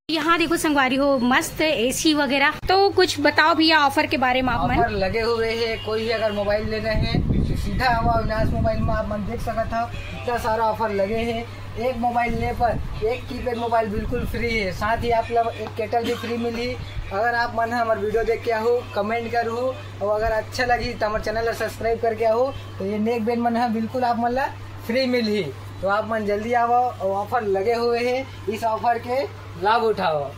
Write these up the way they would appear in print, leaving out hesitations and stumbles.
यहाँ देखो संगवारी हो मस्त एसी वगैरह। तो कुछ बताओ भैया ऑफर के बारे में। आप ऑफर लगे हुए हैं, कोई भी अगर मोबाइल लेना है सीधा हुआ अविनाश मोबाइल में आप मन देख सकता था, इतना सारा ऑफर लगे हैं। एक मोबाइल ले पर एक कीपैड मोबाइल बिल्कुल फ्री है, साथ ही आप लोग एक केटल भी फ्री मिली। अगर आप मन हमारे वीडियो देख के हो कमेंट कर हो, और अगर अच्छा लगी तो हमारे चैनल सब्सक्राइब करके हो, तो ये नेक बैंड मन है बिल्कुल आप मन फ्री मिली। तो आप मन जल्दी आओ, और ऑफर लगे हुए हैं, इस ऑफर के लाभ उठाओ।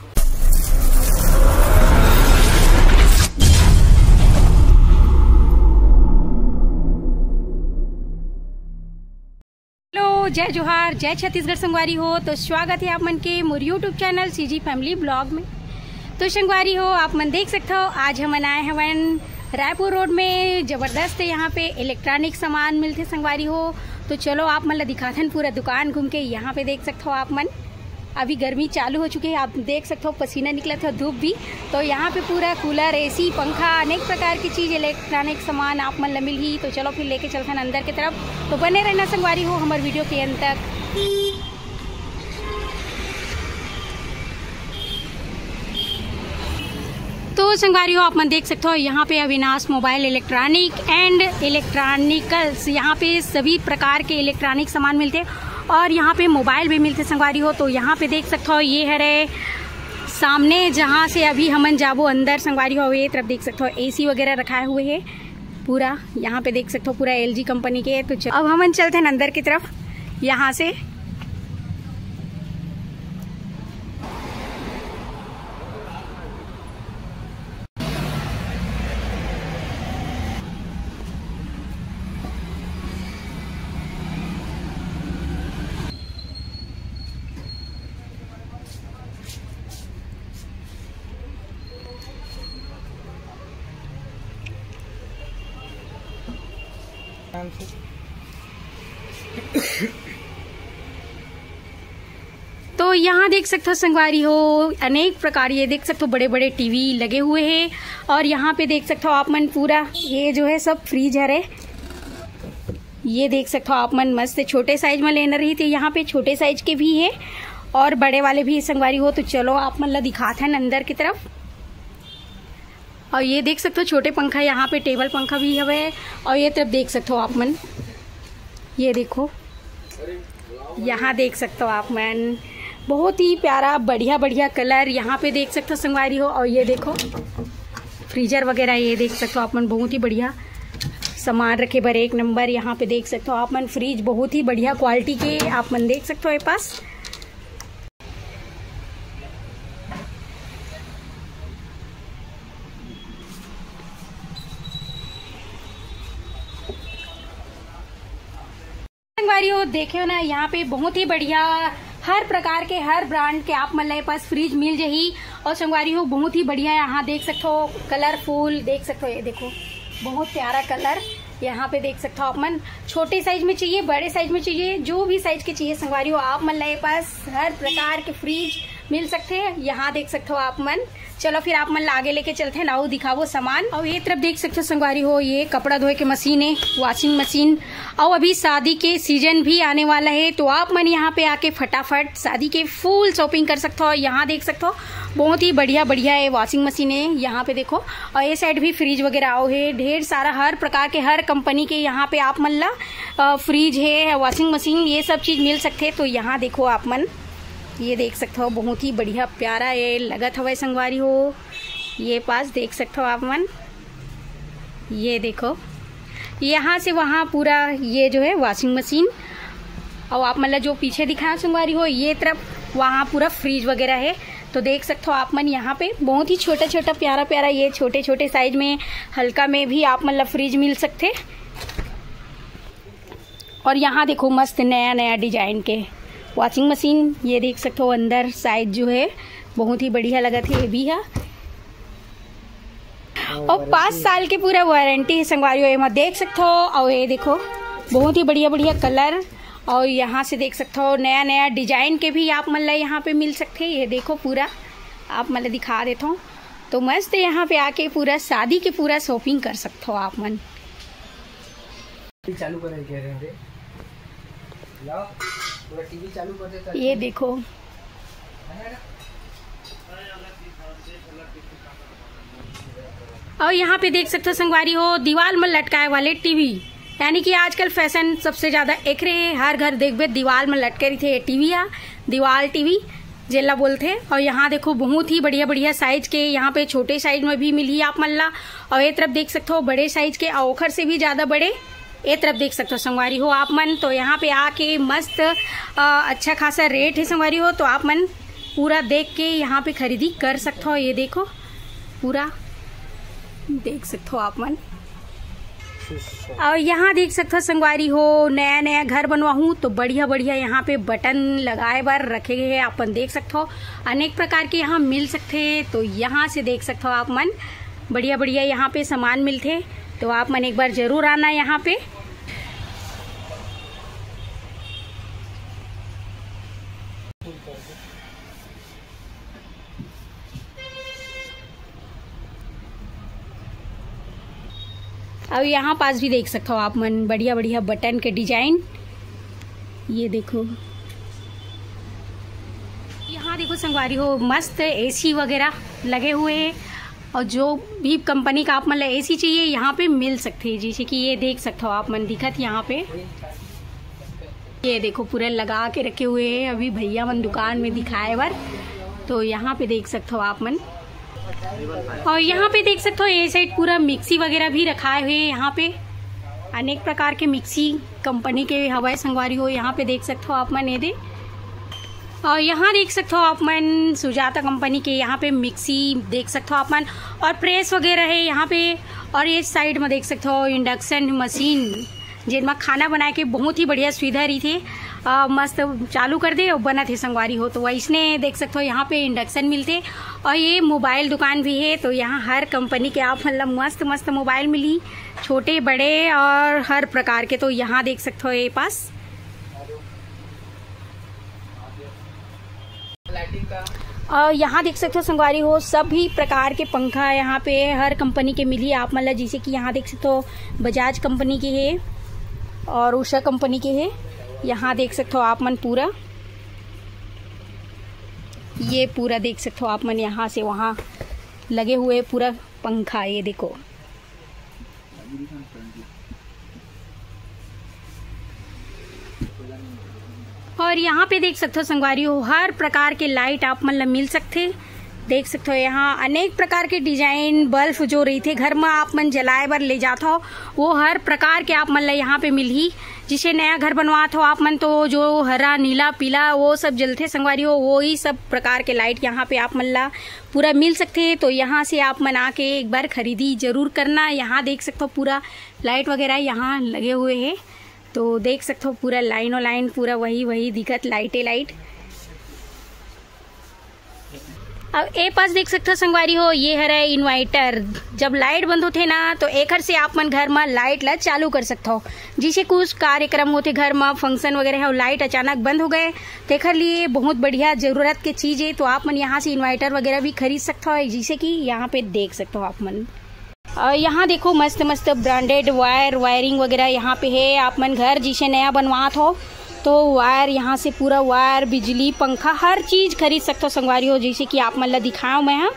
जय जोहार, जय छत्तीसगढ़ संगवारी हो। तो स्वागत है आप मन के मोर YouTube channel CG family blog में। तो संगवारी हो आप मन देख सकते हो, आज हम आए हवन रायपुर रोड में। जबरदस्त यहाँ पे इलेक्ट्रॉनिक सामान मिलते संगवारी हो। तो चलो आप मन ला दिखाथन पूरा दुकान घूम के। यहाँ पे देख सकते हो आप मन, अभी गर्मी चालू हो चुकी है, आप देख सकते हो पसीना निकला था, धूप भी। तो यहाँ पे पूरा कूलर, एसी, पंखा, अनेक प्रकार की चीज़ इलेक्ट्रॉनिक सामान आप मन ला मिल ही। तो चलो फिर लेके चलते हैं अंदर की तरफ। तो बने रहना संगवारी हो हमारे वीडियो के अंत तक। तो संगवारी हो आप मन देख सकते हो, यहाँ पे अविनाश मोबाइल इलेक्ट्रॉनिक एंड इलेक्ट्रॉनिकल्स, यहाँ पे सभी प्रकार के इलेक्ट्रॉनिक सामान मिलते हैं और यहाँ पे मोबाइल भी मिलते संगवारी हो। तो यहाँ पे देख सकते हो, ये है सामने जहाँ से अभी हमन जाबो अंदर संगवारी हो, ये तरफ देख सकते हो एसी वगैरह रखाए हुए है पूरा। यहाँ पे देख सकते हो पूरा एलजी कंपनी के। तो अब हमन चलते हैं अंदर की तरफ यहाँ से। तो यहाँ देख सकते हो संगवारी हो अनेक प्रकार, ये देख सकते हो बड़े बड़े टीवी लगे हुए हैं। और यहाँ पे देख सकते हो आप मन पूरा ये जो है सब फ्रीजर है, ये देख सकते हो आप मन मस्त छोटे साइज में लेना रही थी। यहाँ पे छोटे साइज के भी है और बड़े वाले भी संगवारी हो। तो चलो आप मन ला दिखाते हैं अंदर की तरफ। और ये देख सकते हो छोटे पंखा, यहाँ पे टेबल पंखा भी है। और ये तरफ देख सकते हो आप मन, ये देखो यहाँ देख सकते हो आप मन, बहुत ही प्यारा बढ़िया बढ़िया कलर यहाँ पे देख सकते हो संगवारी हो। और ये देखो फ्रीजर वगैरह, ये देख सकते हो आप मन, बहुत ही बढ़िया सामान रखे बर एक नंबर। यहाँ पे देख सकते हो आप मन फ्रिज बहुत ही बढ़िया क्वालिटी के आप मन देख सकते हो ये पास। संगवारी हो देखे ना, यहाँ पे बहुत ही बढ़िया हर प्रकार के हर ब्रांड के आप मन पास फ्रिज मिल जाही। और संगवारी हो बहुत ही बढ़िया यहाँ देख सकते हो कलरफुल, देख सकते हो ये देखो बहुत प्यारा कलर। यहाँ पे देख सकते हो आप मन, छोटे साइज में चाहिए बड़े साइज में चाहिए, जो भी साइज के चाहिए संगवारी हो आप मन पास हर प्रकार के फ्रिज मिल सकते हैं। यहाँ देख सकते हो आप मन। चलो फिर आप मन आगे लेके चलते हैं, लाओ दिखाओ सामान। और ये तरफ देख सकते हो संगवारी हो, ये कपड़ा धोए के मशीन है, वॉशिंग मशीन। और अभी शादी के सीजन भी आने वाला है, तो आप मन यहाँ पे आके फटाफट शादी के फुल शॉपिंग कर सकते हो। यहाँ देख सकते हो बहुत ही बढ़िया बढ़िया है वॉशिंग मशीन है, यहाँ पे देखो। और ये साइड भी फ्रिज वगैरह आओ है, ढेर सारा हर प्रकार के हर कंपनी के यहाँ पे आप मन ला फ्रिज है, वॉशिंग मशीन, ये सब चीज मिल सकते हैं। तो यहाँ देखो आप मन, ये देख सकते हो बहुत ही बढ़िया प्यारा ये लगत हवा संगवारी हो। ये पास देख सकते हो आप मन, ये देखो यहाँ से वहाँ पूरा ये जो है वॉशिंग मशीन। और आप मतलब जो पीछे दिखाया संगवारी हो, ये तरफ वहाँ पूरा फ्रिज वगैरह है। तो देख सकते हो आप मन यहाँ पे बहुत ही छोटा छोटा प्यारा प्यारा, ये छोटे छोटे साइज में हल्का में भी आप मतलब फ्रिज मिल सकते। और यहाँ देखो मस्त नया नया डिजाइन के वॉशिंग मशीन, ये देख सकते हो अंदर साइज जो है बहुत ही बढ़िया लगा था, ये भी है। और 5 साल के पूरा वारंटी है संगवारी हो, ये मत देख सकते हो। और ये देखो बहुत ही बढ़िया बढ़िया कलर। और यहाँ से देख सकते हो नया नया डिजाइन के भी आप मतलब यहाँ पे मिल सकते हैं। ये देखो पूरा आप मतलब दिखा देता हूँ। तो मस्त यहाँ पे आके पूरा शादी के पूरा शॉपिंग कर सकते हो आप मन। चालू कर कह रहे हैं, लाओ पूरा टीवी चालू कर देता। ये देखो और यहाँ पे देख सकते हो संगवारी हो दीवार में लटकाए वाले टीवी, यानी कि आजकल फैशन सबसे ज्यादा एक रहे, हर घर देखबे दीवार में लटके रही थे टीवी या दीवार टीवी जेला बोलते। और यहाँ देखो बहुत ही बढ़िया बढ़िया साइज के, यहाँ पे छोटे साइज में भी मिली आप मन ला, और ये तरफ देख सकते हो बड़े साइज के, ओखर से भी ज्यादा बड़े ये तरफ देख सकते हो संगवारी हो आप मन। तो यहाँ पे आके मस्त अच्छा खासा रेट है संगवारी हो, तो आप मन पूरा देख के यहाँ पे खरीदी कर सकते हो। ये देखो पूरा देख सकते हो आप मन। और यहाँ देख सकते हो संगवारी हो नया नया घर बनवा हूँ तो बढ़िया बढ़िया यहाँ पे बटन लगाए बार रखे गए हैं, अपन देख सकते हो अनेक प्रकार के यहाँ मिल सकते हैं। तो यहाँ से देख सकते हो आप मन बढ़िया बढ़िया यहाँ पे सामान मिलते, तो आप मन एक बार जरूर आना यहाँ पे। अब यहाँ पास भी देख सकते हो आप मन बढ़िया बढ़िया बटन के डिजाइन, ये देखो यहाँ देखो संगवारी हो मस्त एसी वगैरह लगे हुए हैं, और जो भी कंपनी का आप मन एसी चाहिए यहाँ पे मिल सकते हैं। जैसे कि ये देख सकते हो आप मन दिखत यहाँ पे, ये देखो पूरे लगा के रखे हुए हैं अभी भैया मन दुकान में दिखाए बार, तो यहाँ पे देख सकते हो आप मन। और यहाँ पे देख सकते हो ये साइड पूरा मिक्सी वगैरह भी रखाए हुए हैं, यहाँ पे अनेक प्रकार के मिक्सी कंपनी के हवाई संगवारी हो, यहाँ पे देख सकते हो आप मन ये दे। और यहाँ देख सकते हो आप मन सुजाता कंपनी के यहाँ पे मिक्सी देख सकते हो आप मन, और प्रेस वगैरह है यहाँ पे। और ये साइड में देख सकते हो इंडक्शन मशीन जिनमें खाना बना के बहुत ही बढ़िया सुविधा रही थे, मस्त चालू कर दे और बना थे संगवारी हो, तो वैसने देख सकते हो यहाँ पे इंडक्शन मिलते। और ये मोबाइल दुकान भी है, तो यहाँ हर कंपनी के आप मतलब मस्त मस्त मोबाइल मिली, छोटे बड़े और हर प्रकार के। तो यहाँ देख सकते हो ये पास और यहाँ देख सकते हो संगवारी हो सभी प्रकार के पंखा यहाँ पे हर कंपनी के मिली आप मतलब, जैसे कि यहाँ देख सकते हो बजाज कंपनी के है और उषा कंपनी के है। यहाँ देख सकते हो आप मन पूरा ये पूरा देख सकते हो आप मन यहाँ से वहाँ लगे हुए पूरा पंखा, ये देखो और यहाँ पे देख सकते हो संगवारी हो हर प्रकार के लाइट आप मतलब मिल सकते, देख सकते हो यहाँ अनेक प्रकार के डिजाइन बल्ब जो रही थे घर में आप मन जलाए बर ले जाता हो, वो हर प्रकार के आप मतलब यहाँ पे मिल ही। जिसे नया घर बनवाते हो आप मन तो जो हरा नीला पीला वो सब जलते संगवारी हो, वो ही सब प्रकार के लाइट यहाँ पे आप मन ला पूरा मिल सकते हैं। तो यहाँ से आप मन आके एक बार खरीदी जरूर करना। यहाँ देख सकते हो पूरा लाइट वगैरह यहाँ लगे हुए हैं, तो देख सकते हो पूरा लाइनों लाइन पूरा वही दिखत लाइटे लाइट। अब ए पास देख सकते हो संगवारी हो ये है इन्वर्टर, जब लाइट बंद होते ना तो एकर से आप मन घर में लाइट ला चालू कर सकते हो। जिसे कुछ कार्यक्रम होते घर में फंक्शन वगैरह है और लाइट अचानक बंद हो गए तो एकर लिए बहुत बढ़िया जरूरत की चीज है, तो आप मन यहाँ से इन्वर्टर वगैरह भी खरीद सकते हो। जिसे कि यहाँ पे देख सकते हो आप मन। और यहाँ देखो मस्त मस्त ब्रांडेड वायरिंग वगैरह यहाँ पे है। आप मन घर जिसे नया बनवात हो तो वायर यहाँ से पूरा वायर बिजली पंखा हर चीज खरीद सकते हो संगवारी हो, जैसे कि आप मन ला दिखाऊं मैं यहाँ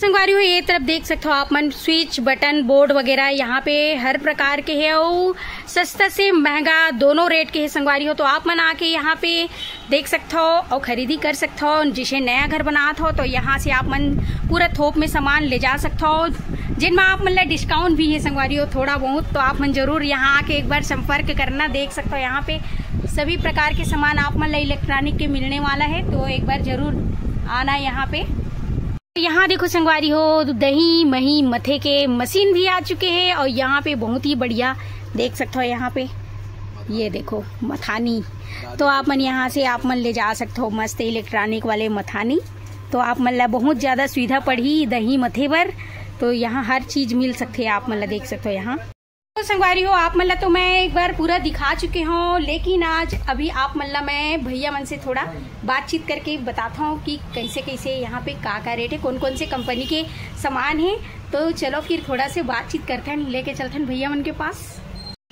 संगवारी हो। ये तरफ देख सकते हो आप मन स्विच बटन बोर्ड वगैरह यहाँ पे हर प्रकार के है और सस्ता से महंगा दोनों रेट के है संगवारी हो। तो आप मन आके यहाँ पे देख सकते हो और खरीदी कर सकते हो। जिसे नया घर बनात हो तो यहाँ से आप मन पूरा थोक में सामान ले जा सकते हो, जिनमें आप मन ला डिस्काउंट भी है संगवारी हो थोड़ा बहुत। तो आप मन जरूर यहाँ आके एक बार संपर्क करना। देख सकते हो यहाँ पे सभी प्रकार के सामान आप मन ला इलेक्ट्रॉनिक के मिलने वाला है, तो एक बार जरूर आना यहाँ पे। यहाँ देखो संगवारी हो दही मही मथे के मशीन भी आ चुके हैं, और यहाँ पे बहुत ही बढ़िया देख सकते हो यहाँ पे ये देखो मथानी, तो आप मन यहाँ से आप मन ले जा सकते हो मस्त इलेक्ट्रॉनिक वाले मथानी। तो आप मन ला बहुत ज्यादा सुविधा पड़ी दही मथे पर, तो यहाँ हर चीज मिल सकती है आप मन ला देख सकते हो यहाँ। तो संगवारी हो आप मतलब तो मैं एक बार पूरा दिखा चुके हूँ, लेकिन आज अभी आप मतलब मैं भैया मन से थोड़ा बातचीत करके बताता हूँ कि कैसे कैसे यहाँ पे का रेट है, कौन कौन से कंपनी के सामान है। तो चलो फिर थोड़ा से बातचीत करते हैं, लेके चलते हैं भैया मन के पास।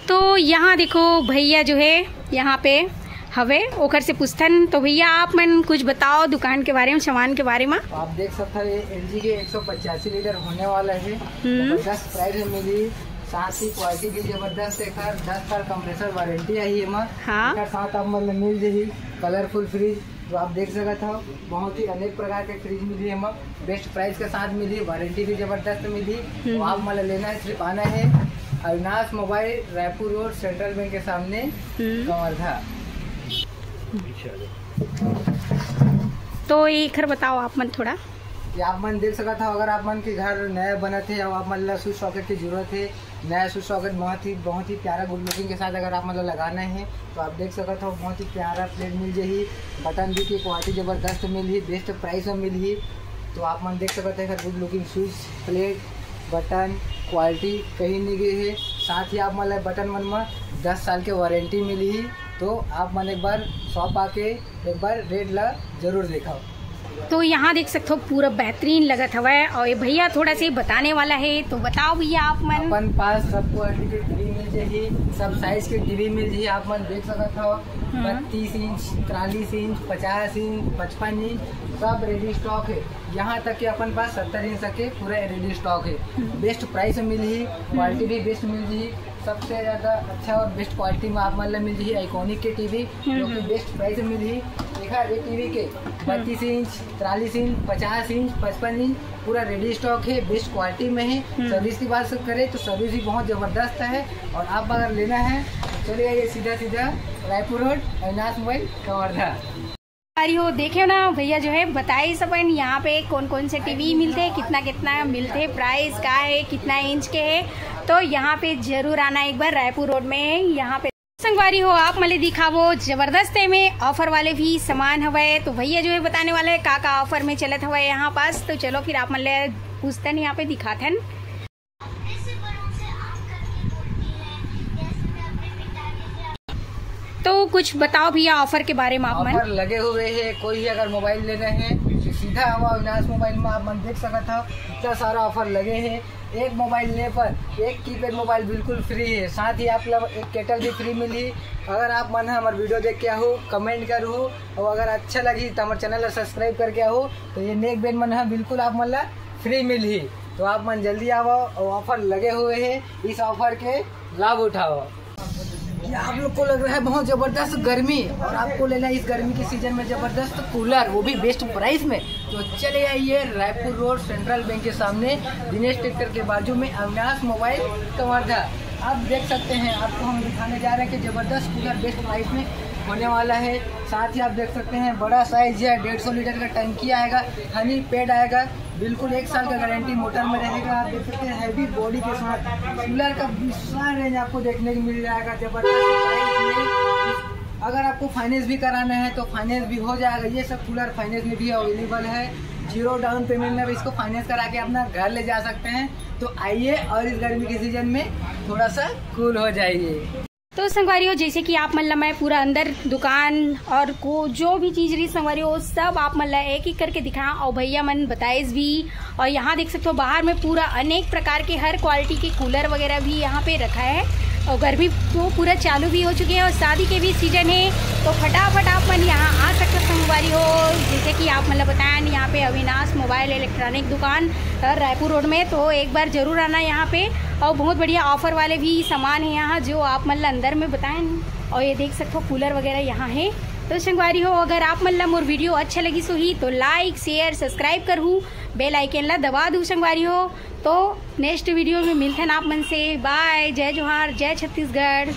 तो यहाँ देखो भैया जो है यहाँ पे हवे ओकर से पूछथन। तो भैया आप मन कुछ बताओ दुकान के बारे में, सामान के बारे में। आप देख सकते हैं ये LG के 185 लीटर होने वाला है, जबरदस्त प्राइस में मिली, साथ ही क्वालिटी भी जबरदस्त है। 10 साल कंप्रेसर वारंटी आई है। हाँ। साथ आप मतलब मिल जाही कलरफुल फ्रिज, तो आप देख सकते हो बहुत ही अनेक प्रकार के फ्रिज मिली है। बेस्ट प्राइस के साथ मिली, वारंटी भी जबरदस्त मिली। तो आप मतलब लेना है, सिर्फ आना है Avinash mobile, Raipur road, central bank के सामने, कवर्धा। तो एक बताओ आप मन थोड़ा, आप मन देख सकता हो, अगर आप मन के घर नया बना थे और आप मतलब स्विच सॉकेट की जरूरत है, नया स्विच सॉकेट बहुत ही प्यारा गुड लुकिंग के साथ अगर आप मतलब लगाना है तो आप देख सकते हो बहुत ही प्यारा प्लेट मिल जाही। बटन भी की क्वालिटी जबरदस्त मिली, बेस्ट प्राइस में मिली। तो आप मन देख सकते हैं good looking switch plate, button quality कहीं नहीं गई है। साथ ही आप मतलब बटन मन में 10 साल के वारंटी मिली ही। तो आप मन एक बार शॉप आके एक बार रेट ला जरूर दिखाओ। तो यहाँ देख सकते हो पूरा बेहतरीन लगत हवा है। और ये भैया थोड़ा सा बताने वाला है, तो बताओ भैया आप मन। अपन पास सब क्वालिटी के टीवी मिल जाएगी, सब साइज के टीवी मिल जाएगी। आप मन देख सकते हो 32 इंच, 43 इंच, 50 इंच, 55 इंच सब रेडी स्टॉक है। यहाँ तक कि अपन पास 70 इंच तक के पूरा रेडी स्टॉक है। बेस्ट प्राइस में मिल ही, क्वालिटी भी बेस्ट मिल रही, सबसे ज्यादा अच्छा और बेस्ट क्वालिटी में आप मतलब मिल रही आइकॉनिक के टीवी, जो कि बेस्ट प्राइस में मिल रही। देखा ये टीवी के 32 इंच, 43 इंच, 50 इंच, 55 इंच पूरा रेडी स्टॉक है, बेस्ट क्वालिटी में है। सर्विस की बात करें तो सर्विस भी बहुत जबरदस्त है। और आप अगर लेना है तो चले आइए सीधा रायपुर रोड, अविनाश मोबाइल, कवर्धा। हो देखे ना भैया जो है बताए सब यहाँ पे कौन कौन से टीवी मिलते हैं, कितना कितना मिलते हैं, प्राइस का है, कितना इंच के है। तो यहाँ पे जरूर आना एक बार, रायपुर रोड में। यहाँ पे संगवारी हो आप मले दिखावो जबरदस्त है में ऑफर वाले भी सामान हवे। तो भैया जो है बताने वाले है का ऑफर में चलत हवे यहाँ पास। तो चलो फिर आप मले पूछतन, यहाँ पे दिखाथन। तो कुछ बताओ भैया ऑफर के बारे में। आप ऑफर लगे हुए हैं, कोई अगर मोबाइल लेना है तो सीधा आवा अविनाश मोबाइल में। आप मन देख सकते हो इतना सारा ऑफर लगे हैं। एक मोबाइल लेने पर एक कीपैड मोबाइल बिल्कुल फ्री है, साथ ही आप लोग एक केटल भी फ्री मिली। अगर आप मन हमारे वीडियो देख के हो, कमेंट करो, और अगर अच्छा लगी तो हमारे चैनल सब्सक्राइब करके हो, तो ये नेक बेन मन है बिल्कुल आप मन फ्री मिली। तो आप मन जल्दी आओ, और ऑफर लगे हुए हैं, इस ऑफर के लाभ उठाओ। आप लोग को लग रहा है बहुत जबरदस्त गर्मी, और आपको लेना है इस गर्मी के सीजन में जबरदस्त कूलर, वो भी बेस्ट प्राइस में। तो चले आइए रायपुर रोड, सेंट्रल बैंक के सामने, दिनेश ट्रैक्टर के बाजू में, अविनाश मोबाइल, कवर्धा। आप देख सकते हैं, आपको हम दिखाने जा रहे हैं कि जबरदस्त कूलर बेस्ट प्राइस में होने वाला है। साथ ही आप देख सकते हैं बड़ा साइज है, 150 लीटर का टंकी आएगा, हनी पैड आएगा, बिल्कुल 1 साल का गारंटी मोटर में रहेगा। आप देख सकते हैं हैवी बॉडी के साथ कूलर का विशाल रेंज आपको देखने को मिल जाएगा जबरदस्त प्राइस में। अगर आपको फाइनेंस भी कराना है तो फाइनेंस भी हो जाएगा। ये सब कूलर फाइनेंस में भी अवेलेबल है, 0 डाउन पेमेंट में इसको फाइनेंस करा के अपना घर ले जा सकते हैं। तो आइए और इस गर्मी के सीजन में थोड़ा सा कूल हो जाइए। तो संगवारियों जैसे कि आप मतलब मैं पूरा अंदर दुकान और को जो भी चीज रही संगवारियों सब आप मतलब एक एक करके दिखा, और भैया मन बताइस भी। और यहाँ देख सकते हो बाहर में पूरा अनेक प्रकार के हर क्वालिटी के कूलर वगैरह भी यहाँ पे रखा है। और गर्मी तो पूरा चालू भी हो चुके हैं और शादी के भी सीजन है, तो फटाफट आप मन यहाँ आ सकते संगवारी हो। जैसे कि आप मतलब बताएं यहाँ पे अविनाश मोबाइल इलेक्ट्रॉनिक दुकान रायपुर रोड में, तो एक बार जरूर आना यहाँ पे। और बहुत बढ़िया ऑफर वाले भी सामान है यहाँ जो आप मतलब अंदर में बताएं। और ये देख सकते हो कूलर वगैरह यहाँ है। तो संगवारी हो अगर आप मतलब मोर वीडियो अच्छा लगी सो ही तो लाइक शेयर सब्सक्राइब करूँ, बेल आइकन ला दबा दूँ संगवारी हो। तो नेक्स्ट वीडियो में मिलते हैं आप मन से। बाय, जय जोहार, जय छत्तीसगढ़।